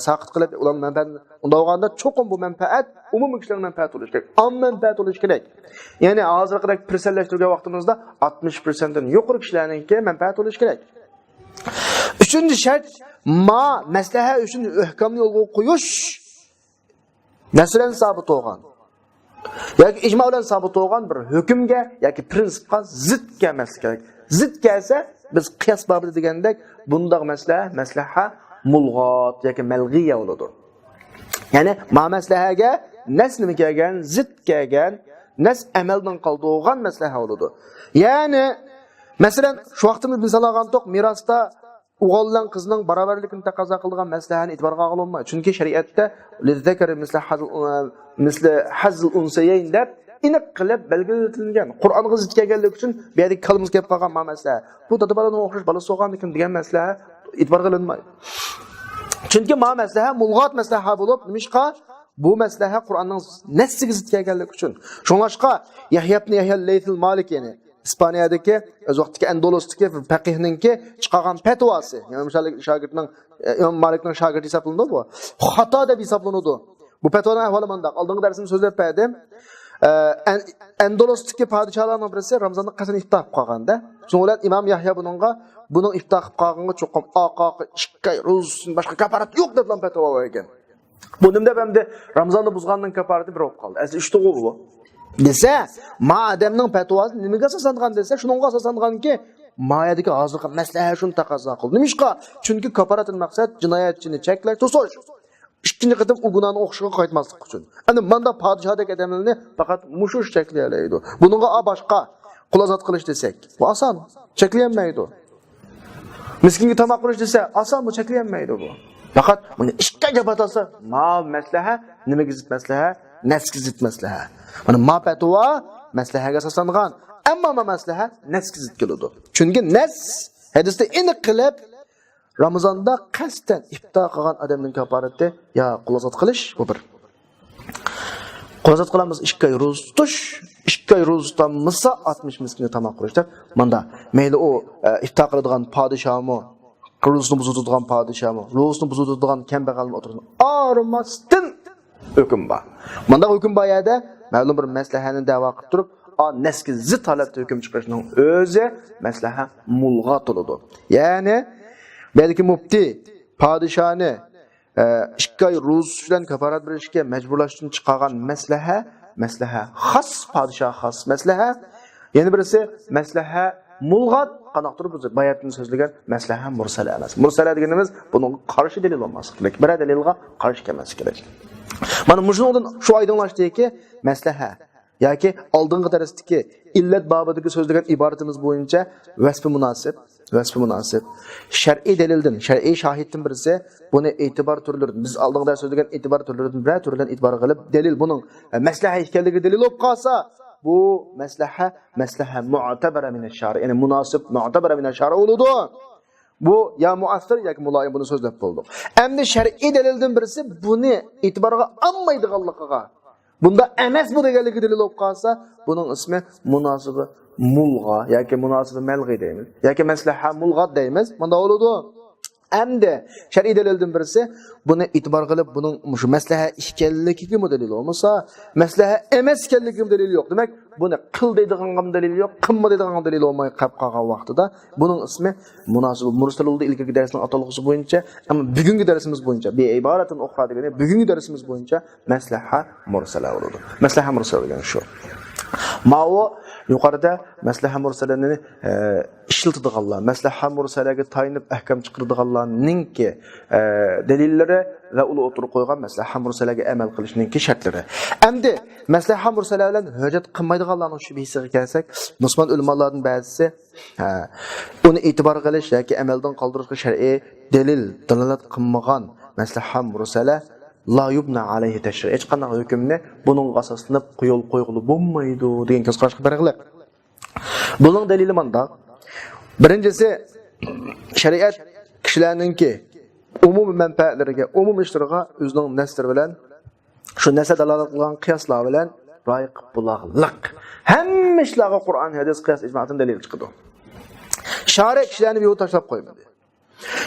saqit qilib, ularning manfaatini unda olganda çoqum bu manfaat umumi kişilerin manfaati bo'lishi kerak. Am manfaat bo'lishi kerak. Ya'ni hozirgidek persellashtirgan vaqtimizda 60%dan yuqori kishilarningki manfaat bo'lishi kerak. Üçüncü shart ma maslaha uchun ahkamni yo'lga qo'yish nasran sabit bo'lgan. Yoki ijmo bilan sabit bo'lgan bir hukmga yoki prinsipga zid kelmaslik kerak. Zid kelsa biz qiyos babida degandek bundaq maslaha mulg'ot yoki malg'iya bo'ladi. Ya'ni ma maslahaga nas nima kelgan, zid kelgan, nas amaldan qoldirilgan maslaha bo'ladi. Ya'ni masalan, shu vaqtimiz misol olgandik, mirosda o'g'ildan qizning barobarligini taqozo qilgan maslahani e'tiborga olinmaydi. Chunki shariatda lizzakari misli hazl unsayayn deb aniq qilib belgilangan. Qur'onga zid kelganlik uchun bu yerda kalimiz kelib qolgan maslaha. Bu tadbirlarga o'xshash bola so'g'andikin degan maslaha e'tiborga olinmaydi. Chunki maslaha mulg'ot maslaha bo'lib, nimishqa bu maslaha Qur'onning nassiga zid kelganlik uchun. Shunlashqa Yahya ibn Yahya al-Laythil Malik yani İspaniyadagi o'z vaqtdagi Andalusdagi faqihninki chiqargan fatvosi, ya'ni misol shogirdning Imom Malikning shogirdi hisoblanadi bu. Xato deb hisoblanadi. Bu fatvoning ahvoli mundaq. Oldingi darsimda so'zlab berdim. Andalusdagi podshohlarning birisi Ramazonda qasam iftor qilib qolganda, so'ngra Imom Yahya buning iftor qilib qolganiga cho'qim oqoq, ishqay, ro'z, boshqa kafarat yo'q deb fatvo bergan. Bu nimda hamda Ramazonni buzganning kafarati bir bo'lib qoldi. Asli 3 tug'u bu. Desa, ma adamning fatvosi nimaga asoslangan desa, shuningga asoslanganki, mayadagi hozirgi maslaha shuni taqozo qildi. Nimishqa? Chunki kafaratning maqsad jinoyatchini cheklash, to'sish. Ikkinchi qatim u gunohni o'qishiga qaytmaslik uchun. Ana menda podshohdagi odamlarni faqat mushush cheklaydi. Buningga boshqa qulozat qilish desak, bu oson, cheklayolmaydi. Miskinga tamoq qilish desa, oson, bu cheklayolmaydi bu. Faqat buni ishga gapatasa, ma maslaha nimaga zid maslaha? Nafsga zid maslaha. Mana ma fatvo maslahaga asoslangan, ammo ma maslaha nafsga zid keladi. Chunki nafs hadisda aniq qilib Ramazonda qasdan iftor qilgan odamning kafarati ya qulozat qilish bu bir. Qulozat qilamiz 2 ro'z tutish, 2 ro'zdan misa 60 miskinga tamoq qilish deb. Manda mayli u iftor qiladigan podshohmi, ro'zni buzadigan podshohmi, ro'zni buzadigan kambag'almi o'tirsin. Ormasdan hukm bor. Manda hukm bor yerda ma'lum bir maslahani da'vo qilib turib, nasga zid holatda hukm chiqarishning o'zi maslaha mulg'ot bo'ladi. Ya'ni Belki mufti padişahını 2 ay ruz bilan kafarat berishga majburlashdan chiqargan maslaha xos padişah xos maslaha. Yana birisi maslaha mulg'at qanaqdir biz bayatni so'zlagan maslaha mursala emas. Mursala deganimiz buning qarshi dalil olmasi kerak. Bir dalilga qarshi kelmas kerak. Mana mushundan shu oydinlashdiki maslaha yoki oldingi darsdagi illat babidagi so'zlagan iboratimiz bo'yicha vasfi munosib shar'iy dalildan shar'iy shohiddan birisi buni e'tibor turlaridan biz oldingi darsda so'zlagan e'tibor turlaridan bir turdan e'tibor qilib dalil buning maslaha ekanligi dalil bo'lib qolsa bu maslaha mu'tabara min ash-shar' ya'ni munosib mu'tabara min ash-shar' bo'ladi. Bu ya muassir yoki muloyim buni so'zlab bo'ldik. Endi shar'iy dalildan birisi buni e'tiborga olmaydiganligiga bunda emas bu deganligi dalil bo'lib qolsa buning ismi munosibi mulg'a yoki munosibi malg'i deymiz yoki maslaha mulg'at deymiz. Bunda bo'ladi. Endi shar'iy dalildan birisi buni e'tibor qilib buning shu maslaha ekanligiga dalil bo'lmasa maslaha emas ekanligiga dalil yo'q. Demak buni qil deydigan dalil yo'q, qilma deydigan dalil olmay qolib qolgan vaqtida buning ismi munosibi mursalulda ilgirgi darsning atalg'usi bo'yicha ammo bugungi darsimiz bo'yicha bi iboratin ukhra degani bugungi darsimiz bo'yicha maslaha mursala bo'ladi. Maslaha mursala degan shu. Ma'o yuqorida maslaha mursalani ishlatadiganlar, maslaha mursalaga tayinib ahkam chiqaradiganlarningki dalillari va ular o'tirib qo'ygan maslaha mursalaga amal qilishninki shartlari. Endi maslaha mursala bilan hujjat qilmaydiganlarning shubhasiga kelsak, musulmon ulamolarning ba'zisi uni e'tibor qilish yoki amaldan qoldirishga shar'iy dalil dalolat qilmagan maslaha mursala la yubna alayhi tashri' hech qanday hukmni buning asoslanib qo'yil qo'yg'ili bo'lmaydi degan ko'z qarashga beriqliq. Buning dalili manda. Birinchisi shariat kishilarningki umumiy manfaatlariga, umumiy ishlariga o'zining nasri bilan shu narsa dalolat qilgan qiyoslar bilan loyiq bo'lag'liq. Hamma ishlarga Qur'on, hadis, qiyos ijmo'dan dalil chiqadi. Shariat kishilarni yo'l tashlab qo'ymaydi.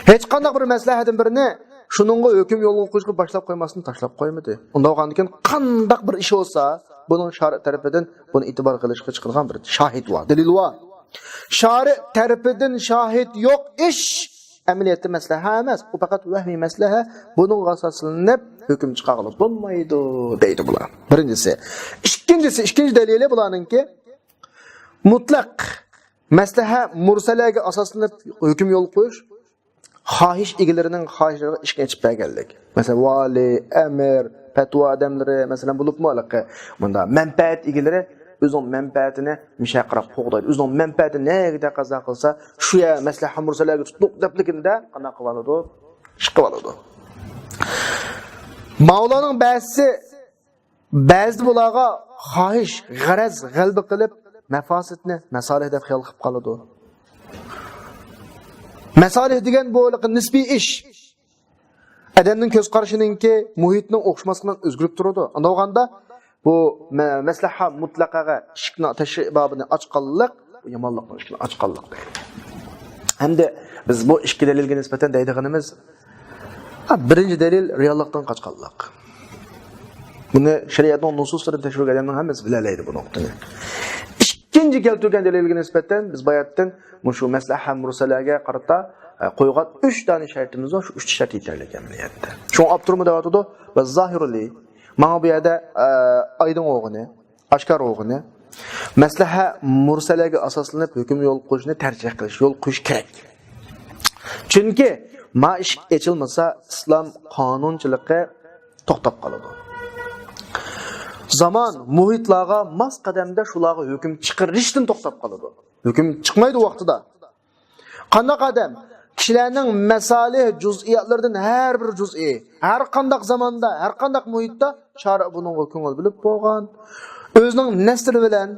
Hech qanday bir maslahatdan birini shuningga hukm yo'lga qo'yishga boshlab qo'ymasdan tashlab qo'ymadi. Unda o'gandan qanday bir ish bo'lsa, buning shariat tarafidan buni e'tibor qilishga chiqilgan bir shohid bor, dalil bor. Shariat tarafidan shohid yo'q ish amaliyotda maslaha emas, u faqat vahmiy maslaha, buning asoslanib hukm chiqarib bo'lmaydi deydi bular. Birinchisi. Ikkinchi dalili bularningki mutlaq maslaha mursalaga asoslanib hukm yo'l qo'yish xohish egalarining xohishlariga ishga chiqib berganlik. Masalan, vali, amir, fatvo odamlari, masalan, bo'lib mo'laqi. Bunda manfaat egalari o'zining manfaatini mishaqirab qo'g'daydi. O'zining manfaatini nega qazo qilsa, shu ya maslaha mursalaga tutib debligida qana qiladi, ish qiladi. Mavloning ba'zi bularga xohish, g'araz, g'alba qilib mafasidni masalih deb xiyol qilib qoladi. Masalih degan bu nisbiy ish. Adamning ko'z qarashininki muhitning o'xshamasligidan o'zgarib turadi. Unda o'ganda bu maslaha mutlaqaga ishni tashri babini ochqanlik, yomonlikning ishni ochqanlik deydi. Hamda biz bu ikki dalilga nisbatan deydiganimiz birinchi dalil reallikdan qochqanlik. Buni shariatning nususlaridan tekshirib olganlarning hammasi bilalaydi bu nuqtani. İkinci keltirgan dalilga nisbatan biz bayatdan shu maslaha mursalaga qarata qo'ygan 3 tane shartimiz bor. Shu 3 shart yetarli ekan niyatda. Shu opturma deyotdi va zohirli. Mana bu yerda oydin o'g'ini, oshkor o'g'ini maslaha mursalaga asoslanib hukm yo'l qo'yishni tarjih qilish, yo'l qo'yish kerak. Chunki ma ish echilmasa islom qonunchiligi to'xtab qoladi. Zaman muhitlarga mas qadamda shularga hukm chiqarishdan to'xtab qoladi. Hukm chiqmaydi vaqtida. Qanday qadam? Kishilarning masalih juz'iyatlaridan har bir juz'i, har qanday zamonda, har qanday muhitda shariat buning ko'ngil bilib bo'lgan, o'zining nasri bilan,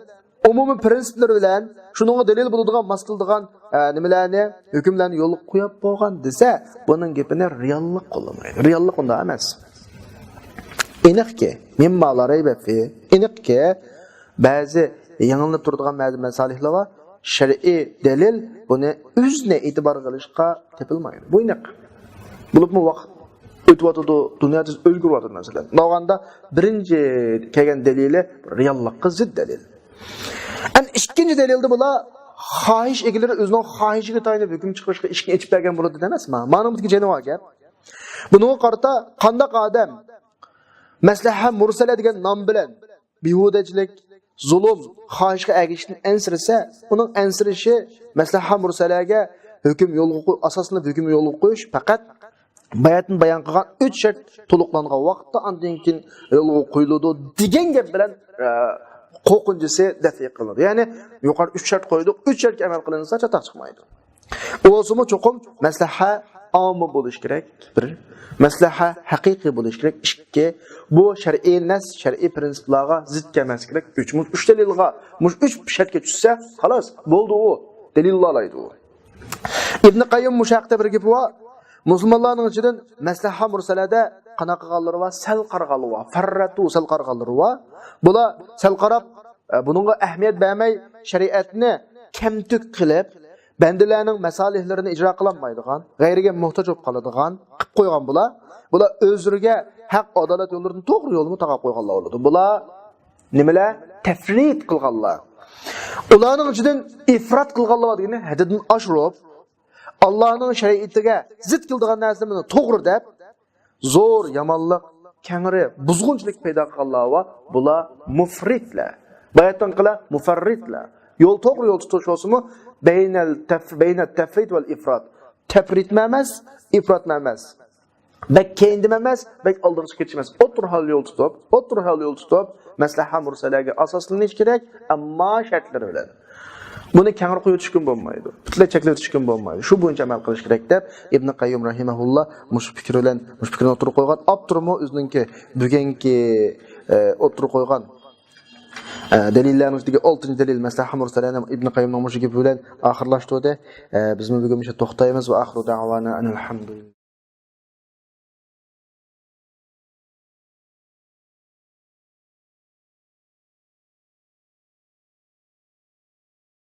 umumiy prinsiplari bilan, shuningga dalil bo'ladigan, mastildigan nimalarni, hukmlarni yo'l qo'yib bo'lgan desa, buning gapini reallik qo'llamaydi. Reallik unda emas. Aniqki, mimma la rayba fi, aniqki ba'zi yangilanib turadigan ba'zi masalihlar bor. Shar'iy dalil buni o'zine e'tibor qilishga tepilmaydi. Bu aniq. Bo'libmi vaqt o'tib dunyoda o'zgaryapti masalan. Davanda birinchi kelgan dalili reallikqa zid dalil. An ikkinchi dalilda bular xohish egalari o'zining xohishiga tayinib hukm chiqarishga ishni ichib bergan bo'ladi demasmi? Mana bu janob gap. Bunga qarata qanday odam maslaha mursala degan nom bilan behudachilik, zulm, xohishga agishni ansirsa, uning ansirishi maslaha mursalaga hukm yo'lga asosini hukm yo'lga qo'yish faqat bayatni bayon qilgan 3 shart to'liqlangan vaqtda andan keyin yo'lga qo'yiladi degan gap bilan qo'rqinchisi dafi qilinadi. Ya'ni yuqori 3 shart qo'ydik, 3 shartga amal qilinsa chataq chiqmaydi. O'zimi cho'qim maslaha omma bo'lish kerak. Bir, maslaha haqiqiy bo'lish kerak. Ikki, bu shar'iy nas, shar'iy prinsiplarga zid kelmas kerak. 3 dalilga, 3 shartga tushsa, xolos, bo'ldi u. Dalillarlaydi u. Ibn Qayyim mushaqda bir gapi bor. Musulmonlarning ichidan maslaha mursalada qanaqa qilganlari va sal qarg'anlari va farratu sal qarg'anlari va bular sal qarab buningga ahamiyat bermay shariatni kamtuk qilib bandalarning masolihlarini ijro qilolmaydigan, g'ayriga muhtoj bo'lib qoladigan qilib qo'ygan bular o'zlariga haq adolat yo'llarini to'g'ri yo'lni taqab qo'yganlar bo'ladi. Bular nimalar? Tafrit qilganlar. Ularning ichidan ifrat qilganlar degani haddan oshirib Allah'ın şeriatiga zid qiladigan narsani to'g'ri deb zo'r yomonlik, kangri, buzg'unchilik paydo qilganlar va bular mufritlar. Bayatdan qila mufarritlar. Yo'l to'g'ri yo'l tutish olsimi, baynat tafrit val ifrat. Tafrit emas, ifrat emas. Bak kendim emas, bak oldiga ketishmas. O'tir hal yo'l tutib, maslaha mursalaga asoslanish kerak, ammo shartlar bilan. Buni kangri qo'yib tushgan bo'lmaydi. Butlay cheklab tushgan bo'lmaydi. Shu bo'yicha amal qilish kerak deb Ibn Qayyim rahimahulloh mush fikrni o'tirib qo'ygan. Opturmo o'zininki bugungi o'tirib qo'ygan dalillarimizdagi 6-dalil maslaha mursalani Ibn Qayyimning mushiga bilan oxirlashtirdi. Biz bugun to'xtaymiz va oxiru da'vana alhamdulillah.